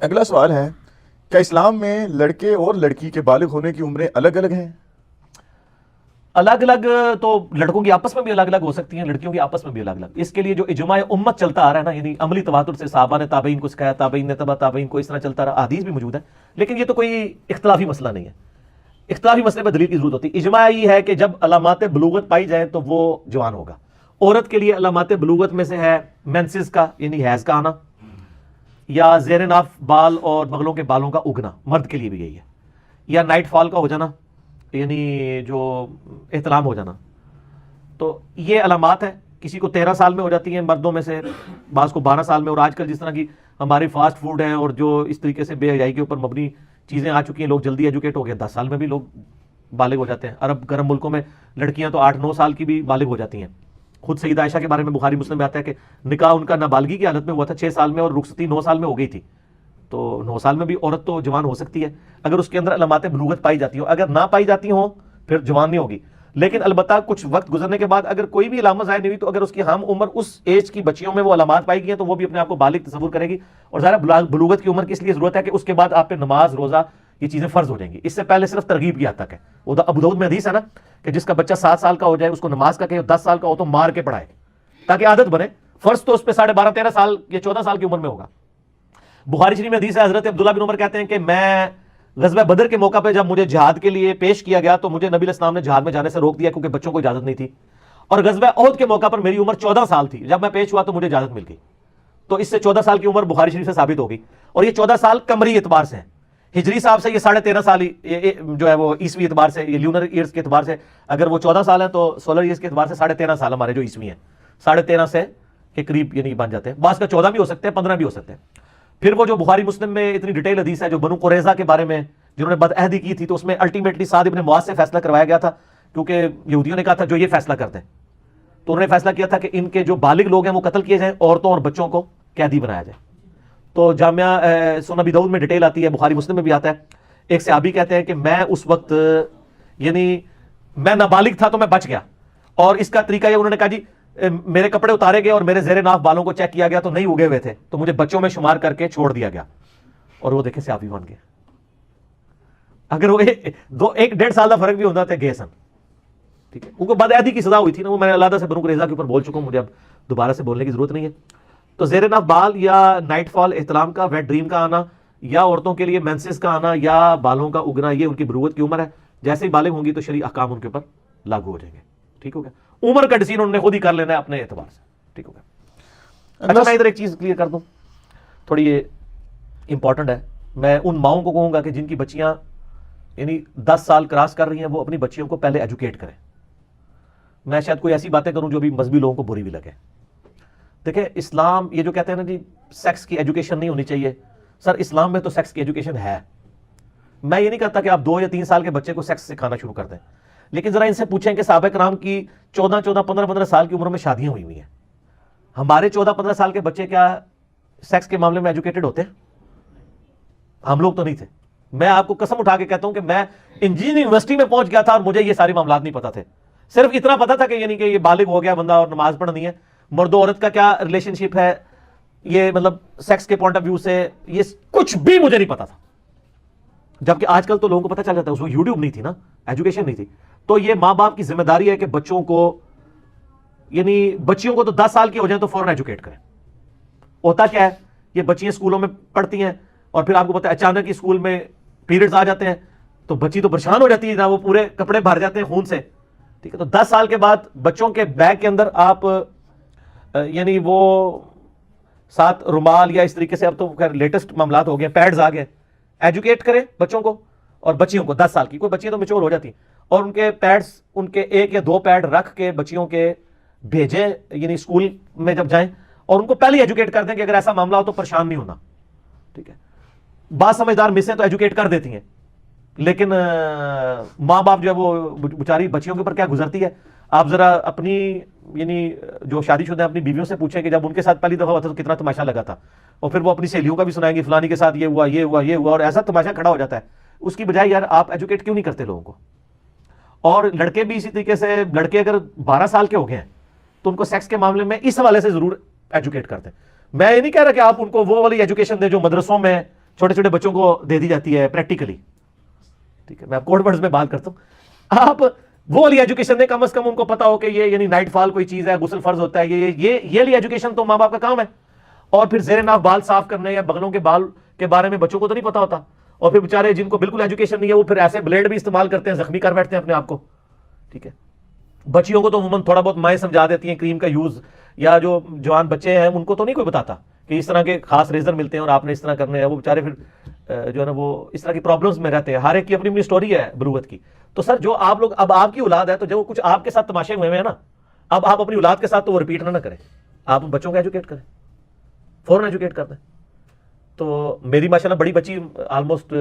اگلا سوال ہے، کیا اسلام میں لڑکے اور لڑکی کے بالغ ہونے کی عمریں الگ الگ ہیں؟ الگ الگ تو لڑکوں کی آپس میں بھی الگ الگ ہو سکتی ہیں، لڑکیوں کی آپس میں بھی الگ الگ. اس کے لیے جو اجماع امت چلتا آ رہا ہے نا، یعنی عملی تواتر سے صحابہ نے تابعین کو سکھایا، تابعین نے تبع تابعین کو، اس طرح چلتا رہا، احادیث بھی موجود ہے. لیکن یہ تو کوئی اختلافی مسئلہ نہیں ہے. اختلافی مسئلے میں دلیل کی ضرورت ہوتی ہے. اجماع یہ ہے کہ جب علامات بلوغت پائی جائیں تو وہ جوان ہوگا. عورت کے لیے علامات بلوغت میں سے ہے مینسز کا، یعنی حیض کا آنا، یا زیر ناف بال اور بغلوں کے بالوں کا اگنا. مرد کے لیے بھی یہی ہے. یا نائٹ فال کا ہو جانا، یعنی جو احتلام ہو جانا. تو یہ علامات ہیں. کسی کو 13 سال میں ہو جاتی ہیں مردوں میں سے، بعض کو 12 سال میں. اور آج کل جس طرح کی ہماری فاسٹ فوڈ ہے اور جو اس طریقے سے بے حیائی کے اوپر مبنی چیزیں آ چکی ہیں، لوگ جلدی ایجوکیٹ ہو گئے. 10 سال میں بھی لوگ بالغ ہو جاتے ہیں. عرب گرم ملکوں میں لڑکیاں تو 8-9 سال کی بھی بالغ ہو جاتی ہیں. خود سیدہ عائشہ کے بارے میں بخاری مسلم میں آتا ہے کہ نکاح ان کا نابالغی کی حالت میں ہوا تھا 6 سال میں، اور رخصتی 9 سال میں ہو گئی تھی. تو 9 سال میں بھی عورت تو جوان ہو سکتی ہے اگر اس کے اندر علامات بلوغت پائی جاتی ہوں. اگر نہ پائی جاتی ہوں پھر جوان نہیں ہوگی. لیکن البتہ کچھ وقت گزرنے کے بعد اگر کوئی بھی علامت ظاہر نہیں ہوئی، تو اگر اس کی ہم عمر اس ایج کی بچیوں میں وہ علامات پائی گئی ہیں تو وہ بھی اپنے آپ کو بالغ تصور کرے گی. اور ظاہر بلوغت کی عمر کی اس لیے ضرورت ہے کہ اس کے بعد آپ پہ نماز، روزہ، یہ چیزیں فرض ہو جائیں گی. اس سے پہلے صرف ترغیب کی حد تک ہے. ابو داؤد میں حدیث ہے نا کہ جس کا بچہ 7 سال کا ہو جائے اس کو نماز کا کہے، 10 سال کا ہو تو مار کے پڑھائے تاکہ عادت بنے. فرض تو اس پہ 12.5-13 سال یا 14 سال کی عمر میں ہوگا. بخاری شریف میں حدیث ہے، حضرت عبداللہ بن عمر کہتے ہیں کہ میں غزوہ بدر کے موقع پہ جب مجھے جہاد کے لیے پیش کیا گیا تو مجھے نبی علیہ السلام نے جہاد میں جانے سے روک دیا کیونکہ بچوں کو اجازت نہیں تھی. اور غزوہ احد کے موقع پر میری عمر 14 سال تھی، جب میں پیش ہوا تو مجھے اجازت مل گئی. تو اس سے 14 سال کی عمر بخاری شریف سے ثابت ہو گئی. اور یہ 14 سال قمری اعتبار سے ہے. ہجری صاحب سے یہ 13.5 سال جو ہے وہ عیسوی اعتبار سے، یہ لیونر ایئرز کے اعتبار سے اگر وہ 14 سال ہیں تو سولر ایئرز کے اعتبار سے 13.5 سال ہمارے جو عیسوی ہیں 13.5 سے کے قریب یعنی بن جاتے ہیں. بعض کا 14 بھی ہو سکتے ہیں، 15 بھی ہو سکتے ہیں. پھر وہ جو بخاری مسلم میں اتنی ڈیٹیل حدیث ہے جو بنو قریظہ کے بارے میں جنہوں نے بدعہدی کی تھی، تو اس میں الٹیمیٹلی سعد ابن معاذ سے فیصلہ کروایا گیا تھا کیونکہ یہودیوں نے کہا تھا جو یہ فیصلہ کرتے ہیں. تو انہوں نے فیصلہ کیا تھا کہ ان کے جو بالغ لوگ ہیں وہ قتل کیے جائیں، عورتوں اور بچوں کو قیدی بنایا جائے. تو جامعہ سنن ابی داؤد میں ڈیٹیل آتی ہے، بخاری مسلم میں بھی آتا ہے. ایک صحابی کہتے ہیں کہ میں اس وقت یعنی میں نابالغ تھا تو میں بچ گیا. اور اس کا طریقہ یہ، انہوں نے کہا جی میرے کپڑے اتارے گئے اور میرے زیر ناف بالوں کو چیک کیا گیا تو نہیں اگے ہوئے تھے، تو مجھے بچوں میں شمار کر کے چھوڑ دیا گیا. اور وہ دیکھیں صحابی بن گئے. اگر وہ 1-1.5 سال کا فرق بھی ہوتا تو گئے سن. ٹھیک ہے، ان کو بدعہدی کی سزا ہوئی تھی نا، وہ میں نے علیحدہ سے بنو قریظہ کے اوپر بول چکا ہوں، مجھے اب دوبارہ سے بولنے کی ضرورت نہیں ہے. تو زیر ناف بال یا نائٹ فال، احتلام کا، ویٹ ڈریم کا آنا، یا عورتوں کے لیے مینسز کا آنا یا بالوں کا اگنا، یہ ان کی بلوغت کی عمر ہے. جیسے ہی بالغ ہوں گی تو شرعی احکام ان کے اوپر لاگو ہو جائیں گے. ٹھیک ہو گیا، عمر کا ڈیسیژن انہوں نے خود ہی کر لینا ہے اپنے اعتبار سے. ٹھیک ہو گیا. اچھا میں ادھر ایک چیز کلیئر کر دوں، تھوڑی یہ امپورٹنٹ ہے. میں ان ماؤں کو کہوں گا کہ جن کی بچیاں یعنی 10 سال کراس کر رہی ہیں، وہ اپنی بچیوں کو پہلے ایجوکیٹ کریں. میں شاید کوئی ایسی باتیں کروں جو بھی مذہبی لوگوں کو بری بھی لگے. دیکھیں اسلام یہ جو کہتے ہیں نا جی سیکس کی ایجوکیشن نہیں ہونی چاہیے، سر اسلام میں تو سیکس کی ایجوکیشن ہے. میں یہ نہیں کہتا کہ آپ 2 یا 3 سال کے بچے کو سیکس سکھانا شروع کر دیں، لیکن ذرا ان سے پوچھیں کہ صحابہ کرام کی 14 15 سال کی عمر میں شادیاں ہوئی ہیں. ہمارے 14-15 سال کے بچے کیا سیکس کے معاملے میں ایجوکیٹڈ ہوتے ہیں؟ ہم لوگ تو نہیں تھے. میں آپ کو قسم اٹھا کے کہتا ہوں کہ میں انجینئرنگ یونیورسٹی میں پہنچ گیا تھا اور مجھے یہ سارے معاملات نہیں پتا تھے. صرف اتنا پتا تھا کہ یعنی کہ یہ بالغ ہو گیا بندہ اور نماز پڑھنی ہے. مرد و عورت کا کیا ریلیشن شپ ہے، یہ مطلب سیکس کے پوائنٹ آف ویو سے یہ کچھ بھی مجھے نہیں پتا تھا. جبکہ آج کل تو لوگوں کو پتا چل جاتا ہے، اس کو یوٹیوب نہیں تھی نا، ایجوکیشن نہیں تھی. تو یہ ماں باپ کی ذمہ داری ہے کہ بچوں کو یعنی بچیوں کو تو 10 سال کی ہو جائیں تو فوراً ایجوکیٹ کریں. ہوتا کیا ہے، یہ بچیاں اسکولوں میں پڑھتی ہیں اور پھر آپ کو پتا ہے اچانک ہی اسکول میں پیریڈز آ جاتے ہیں تو بچی تو پریشان ہو جاتی ہے نا، وہ پورے کپڑے بھر جاتے ہیں خون سے. ٹھیک ہے، تو 10 سال کے بعد بچوں کے بیگ کے اندر آپ یعنی وہ 7 رومال یا اس طریقے سے، اب تو خیر لیٹسٹ معاملات ہو گئے، پیڈز آ گئے. ایجوکیٹ کریں بچوں کو اور بچیوں کو. 10 سال کی کوئی بچیاں تو میچور ہو جاتی ہیں، اور ان کے پیڈز ان کے 1 یا 2 پیڈ رکھ کے بچیوں کے بھیجیں یعنی اسکول میں جب جائیں، اور ان کو پہلے ایجوکیٹ کر دیں کہ اگر ایسا معاملہ ہو تو پریشان نہیں ہونا. ٹھیک ہے، بعض سمجھدار مسیں تو ایجوکیٹ کر دیتی ہیں، لیکن ماں باپ جو ہے وہ بیچاری بچیوں کے اوپر کیا گزرتی ہے. آپ ذرا اپنی یعنی جو شادی شدہ اپنی بیویوں سے پوچھیں کہ جب ان کے ساتھ پہلی دفعہ ہوا تھا تو کتنا تماشا لگا تھا، اور پھر وہ اپنی سہیلیوں کا بھی سنائیں گی فلانی کے ساتھ یہ ہوا یہ ہوا یہ ہوا، اور ایسا تماشا کھڑا ہو جاتا ہے. اس کی بجائے یار آپ ایجوکیٹ کیوں نہیں کرتے لوگوں کو. اور لڑکے بھی اسی طریقے سے، لڑکے اگر 12 سال کے ہو گئے ہیں تو ان کو سیکس کے معاملے میں اس حوالے سے ضرور ایجوکیٹ کرتے ہیں. میں یہ نہیں کہہ رہا کہ آپ ان کو وہ والی ایجوکیشن دیں جو مدرسوں میں چھوٹے چھوٹے بچوں کو دے دی جاتی ہے پریکٹیکلی. ٹھیک ہے, میں کوڈ ورڈز میں بات کرتا ہوں. آپ وہ والی ایجوکیشن دیں, کم از کم ان کو پتا ہو کہ یہ یعنی نائٹ فال کوئی چیز ہے, غسل فرض ہوتا ہے, یہ والی ایجوکیشن تو ماں باپ کا کام ہے. اور پھر زیر ناف بال صاف کرنے یا بغلوں کے بال کے بارے میں بچوں کو تو نہیں پتا ہوتا. اور پھر بیچارے جن کو بالکل ایجوکیشن نہیں ہے وہ پھر ایسے بلیڈ بھی استعمال کرتے ہیں, زخمی کر بیٹھتے ہیں اپنے آپ کو. ٹھیک ہے, بچیوں کو تو عموماً تھوڑا بہت مائیں سمجھا دیتی ہیں کریم کا یوز, یا جو جوان بچے ہیں ان کو تو نہیں کوئی بتاتا کہ اس طرح کے خاص ریزر ملتے ہیں اور آپ نے اس طرح کرنے ہیں. وہ بیچارے پھر جو ہے نا وہ اس طرح کی پرابلمس میں رہتے ہیں. ہر ایک کی اپنی اپنی سٹوری ہے بروت کی. تو سر جو آپ لوگ, اب آپ کی اولاد ہے تو جو کچھ آپ کے ساتھ تماشے ہوئے ہیں نا, اب آپ اپنی اولاد کے ساتھ تو وہ ریپیٹ نہ کریں. آپ بچوں کو ایجوکیٹ کریں, فوراً ایجوکیٹ کر دیں. تو میری ماشاءاللہ بڑی بچی آلموسٹ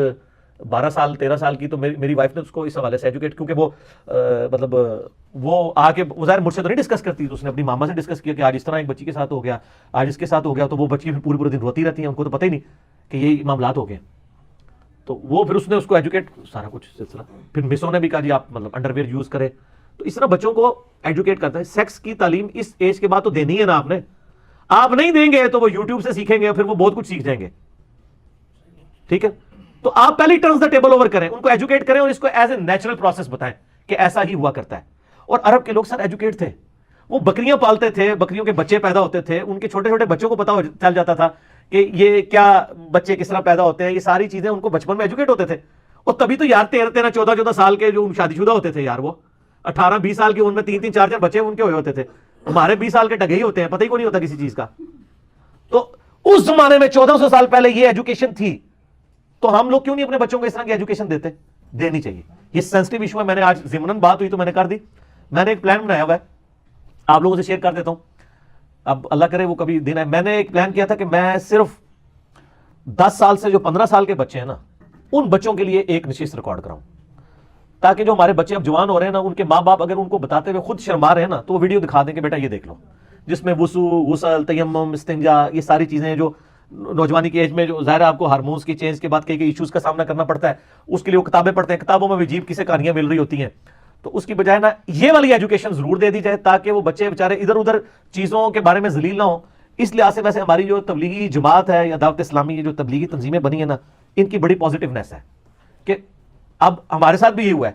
12 سال 13 سال کی, تو میری وائف نے اس کو اس حوالے سے ایجوکیٹ, کیونکہ وہ مطلب وہ آ کے ظاہر مجھ سے تو نہیں ڈسکس کرتی, اس نے اپنی ماما سے ڈسکس کیا کہ آج اس طرح ایک بچی کے ساتھ ہو گیا, آج اس کے ساتھ ہو گیا. تو وہ بچی پھر پورے دن روتی رہتی ہیں, ان کو تو پتہ ہی نہیں کہ یہ معاملات ہو گئے. تو وہ پھر اس نے اس کو ایجوکیٹ سارا کچھ سلسلہ. پھر مسوں نے بھی کہا جی آپ مطلب انڈر ویئر یوز کریں. تو اس طرح بچوں کو ایجوکیٹ کرتا ہے. سیکس کی تعلیم اس ایج کے بعد تو دینی ہے نا آپ نے. آپ نہیں دیں گے تو وہ یوٹیوب سے سیکھیں گے, پھر وہ بہت کچھ سیکھ جائیں گے. ٹھیک ہے, تو آپ پہلے ٹرنس دا ٹیبل اوور کریں, ان کو ایجوکیٹ کریں اور اس کو ایز اے نیچرل پروسیس بتائیں کہ ایسا ہی ہوا کرتا ہے. اور عرب کے لوگ سر ایجوکیٹ تھے, وہ بکریاں پالتے تھے, بکریوں کے بچے پیدا ہوتے تھے, ان کے چھوٹے چھوٹے بچوں کو پتا چل جاتا تھا کہ یہ کیا بچے کس طرح پیدا ہوتے ہیں. یہ ساری چیزیں ان کو بچپن میں ایجوکیٹ ہوتے تھے. اور تبھی تو یار 13 14 سال کے جو شادی شدہ ہوتے تھے یار, وہ 18 20 سال کے ان میں 3 4 بچے ان کے ہوئے ہوتے تھے. ہمارے 20 سال کے ڈگے ہی ہوتے ہیں, پتہ ہی کو نہیں ہوتا کسی چیز کا. تو اس زمانے میں 1400 سال پہلے یہ ایجوکیشن تھی, تو ہم لوگ کیوں نہیں اپنے بچوں کو اس طرح کی ایجوکیشن دیتے؟ دینی چاہیے. یہ سینسٹیو ایشو ہے. میں نے آج ضمناً بات ہوئی تو میں نے کر دی. میں نے ایک پلان بنایا ہوا ہے, آپ لوگوں سے شیئر کر دیتا ہوں. اب اللہ کرے وہ کبھی دن ہے. میں نے ایک پلان کیا تھا کہ میں صرف 10 سال سے جو 15 سال کے بچے ہیں نا, ان بچوں کے لیے ایک نشست ریکارڈ کراؤں, تاکہ جو ہمارے بچے اب جوان ہو رہے ہیں نا, ان کے ماں باپ اگر ان کو بتاتے ہوئے خود شرما رہے ہیں نا, تو وہ ویڈیو دکھا دیں کہ بیٹا یہ دیکھ لو, جس میں وضو, غسل, تیمم, استنجا, یہ ساری چیزیں جو نوجوانی کی ایج میں جو ظاہر آپ کو ہارمونز کی چینج کے بعد کئی ایشوز کا سامنا کرنا پڑتا ہے, اس کے لیے وہ کتابیں پڑھتے ہیں. کتابوں میں بھی عجیب کسے کہانیاں مل رہی ہوتی ہیں. تو اس کی بجائے نا یہ والی ایجوکیشن ضرور دے دی جائے, تاکہ وہ بچے بیچارے ادھر ادھر چیزوں کے بارے میں ذلیل نہ ہوں. اس لحاظ سے ویسے ہماری جو تبلیغی جماعت ہے یا دعوت اسلامی, یہ جو تبلیغی تنظیمیں بنی ہیں نا, ان کی بڑی پازیٹیونیس ہے کہ اب ہمارے ساتھ بھی یہ ہوا ہے.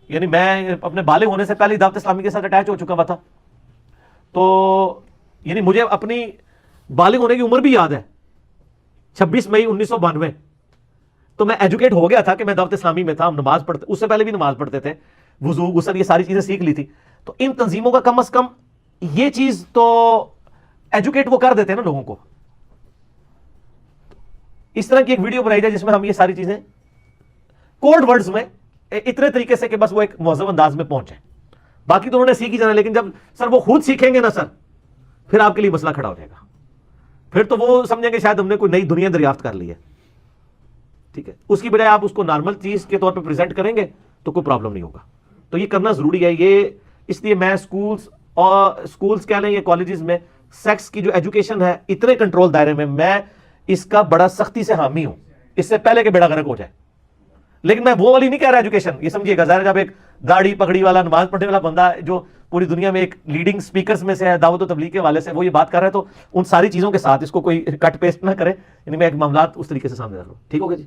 یعنی میں اپنے بالغ ہونے سے پہلے دعوت اسلامی کے ساتھ اٹیچ ہو چکا ہوا تھا. تو یعنی مجھے اپنی بالغ ہونے کی عمر بھی یاد ہے, 26 مئی 1992. تو میں ایجوکیٹ ہو گیا تھا کہ میں دعوت اسلامی میں تھا, ہم نماز پڑھتے, اس سے پہلے بھی نماز پڑھتے تھے, وضو, غسل, یہ ساری چیزیں سیکھ لی تھی. تو ان تنظیموں کا کم از کم یہ چیز تو ایجوکیٹ وہ کر دیتے ہیں نا لوگوں کو. اس طرح کی ایک ویڈیو بنائی جائے جس میں ہم یہ ساری چیزیں کوڈ ورڈز میں اتنے طریقے سے کہ بس وہ ایک مہذب انداز میں پہنچے. باقی تو انہوں نے سیکھ ہی جانا, لیکن جب سر وہ خود سیکھیں گے نا سر, پھر آپ کے لیے مسئلہ کھڑا ہو جائے گا. پھر تو وہ سمجھیں گے شاید ہم نے کوئی نئی دنیا دریافت کر لی ہے. ٹھیک ہے, اس کی بجائے آپ اس کو نارمل چیز کے طور پہ پریزنٹ کریں گے تو کوئی پرابلم نہیں ہوگا. تو یہ کرنا ضروری ہے. یہ اس لیے میں سکولز کہہ لیں یا کالجز میں سیکس کی جو ایجوکیشن ہے اتنے کنٹرول دائرے میں اس کا بڑا سختی سے حامی ہوں, اس سے پہلے کہ بیڑا غرق ہو جائے. لیکن میں وہ والی نہیں کہہ رہا ایجوکیشن, یہ سمجھیے گا ظاہر جب ایک داڑھی پگڑی والا نماز پڑھنے والا بندہ جو پوری دنیا میں ایک لیڈنگ سپیکرز میں سے ہے دعوت و تبلیغ کے والے سے, وہ یہ بات کر رہا ہے, تو ان ساری چیزوں کے ساتھ اس کو کوئی کٹ پیسٹ نہ کرے. یعنی میں ایک معاملات اس طریقے سے سامنے رکھ رہا ہوں. ٹھیک ہوگا جی.